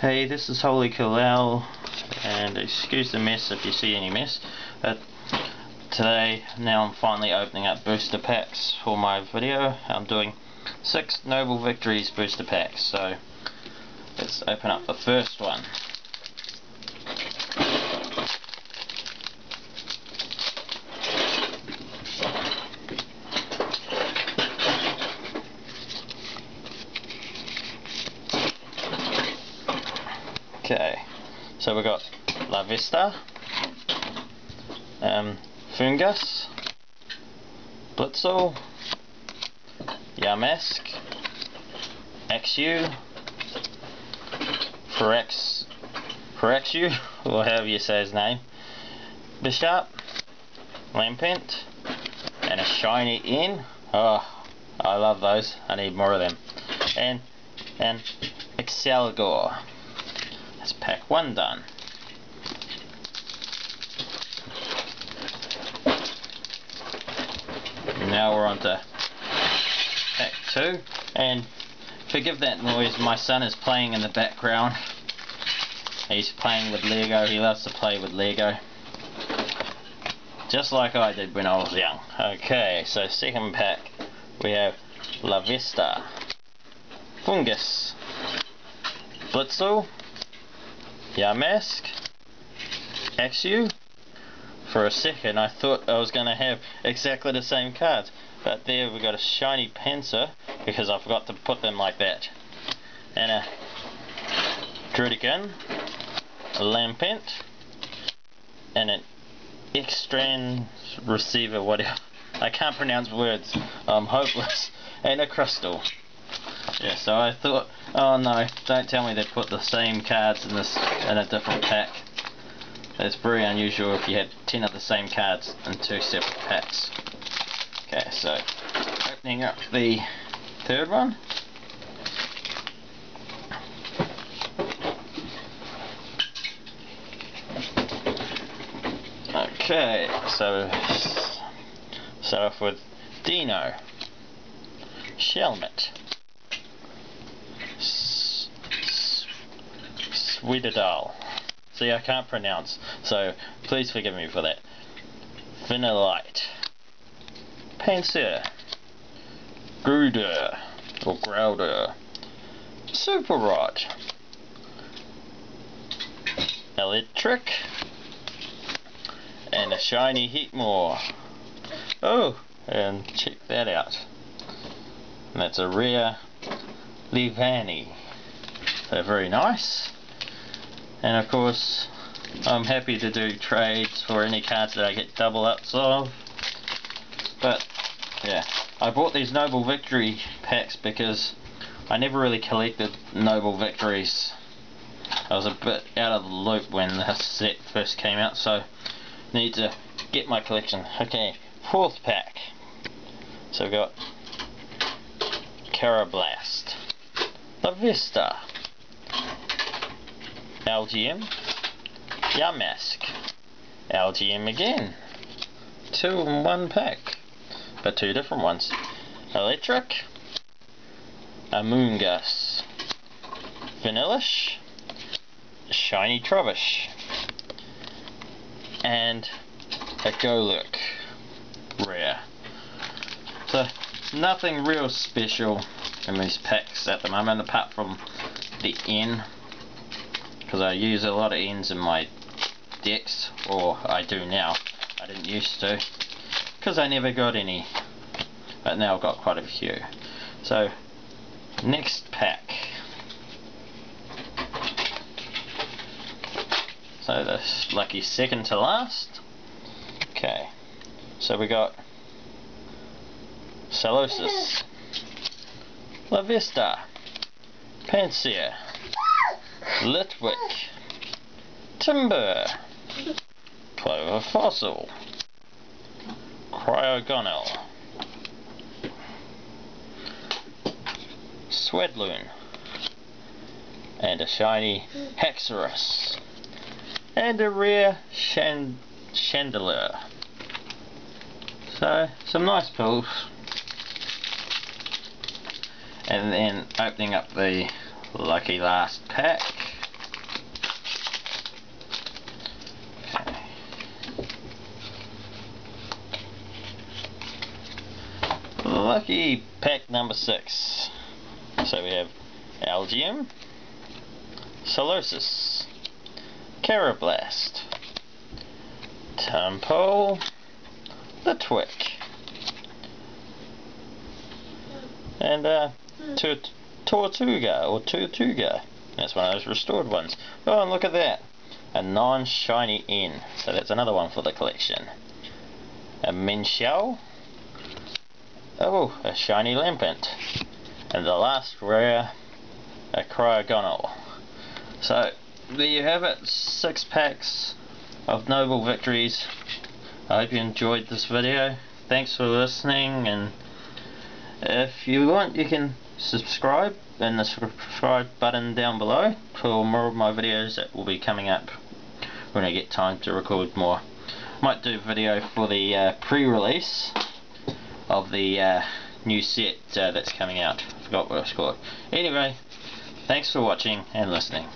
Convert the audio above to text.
Hey, this is Holy Kalal, and excuse the mess if you see any mess, but today, now I'm finally opening up booster packs for my video. I'm doing 6 Noble Victories booster packs, so let's open up the first one. Okay, so we got La Vista, Fungus, Blitzel, Yamask, XU, Phyrexu, or however you say his name, Bishop, Lampent, and a shiny in. Oh, I love those. I need more of them. And Excelgor. That's pack 1 done. Now we're on to pack 2, and forgive that noise, my son is playing in the background. He's playing with Lego. He loves to play with Lego, just like I did when I was young. Okay, so second pack we have La Vista, Fungus, Blitzel, Yamask, XU. For a second I thought I was going to have exactly the same cards, but there we got a shiny Panzer because I forgot to put them like that, and a Druidigan, a Lampent, and an Extran receiver, whatever. I can't pronounce words, I'm hopeless, and a Crystal. Yeah, so I thought, oh no, don't tell me they put the same cards in a different pack. That's very unusual if you had 10 of the same cards in 2 separate packs. Okay, so opening up the third one. Okay, so start off with Dino, Shelmet, Sweetadal. See, I can't pronounce, so please forgive me for that. Vanillite, Panzer, Gruder, or Growler, Super Rod, Electric, and a shiny Heatmore. Oh, and check that out. And that's a rare Levani. So very nice. And of course, I'm happy to do trades for any cards that I get double ups of. But yeah, I bought these Noble Victory packs because I never really collected Noble Victories. I was a bit out of the loop when the set first came out, so need to get my collection. Okay, fourth pack. So we've got Carablast, La Vista, LGM, Yamask, LGM again. 2 in 1 pack, but 2 different ones. Electric, Amoonguss, Vanillish, Shiny Trubbish, and a Golurk rare. So nothing real special in these packs at the moment apart from the N, because I use a lot of N's in my decks, or I do now. I didn't used to because I never got any, but now I've got quite a few. So next pack. So the lucky second to last. Okay, so we got Solosis, La Vista, Panzer, Litwick, Timber, Clover Fossil, Cryogonal, Swedloon, and a shiny Haxorus, and a rare Chandelier. So, some nice pulls. And then opening up the lucky last pack. lucky pack number 6. So we have Algium, Solosis, Carablast, Tumpole, the Twick, and Tortuga. That's one of those restored ones. Oh, and look at that, a non-shiny N. So that's another one for the collection. A Minshell. Oh, a shiny Lampent. And the last rare, a Cryogonal. So there you have it, 6 packs of Noble Victories. I hope you enjoyed this video. Thanks for listening, and if you want you can subscribe in the subscribe button down below for more of my videos that will be coming up when I get time to record more. Might do a video for the pre-release of the new set that's coming out. I forgot what it's called. Anyway, thanks for watching and listening.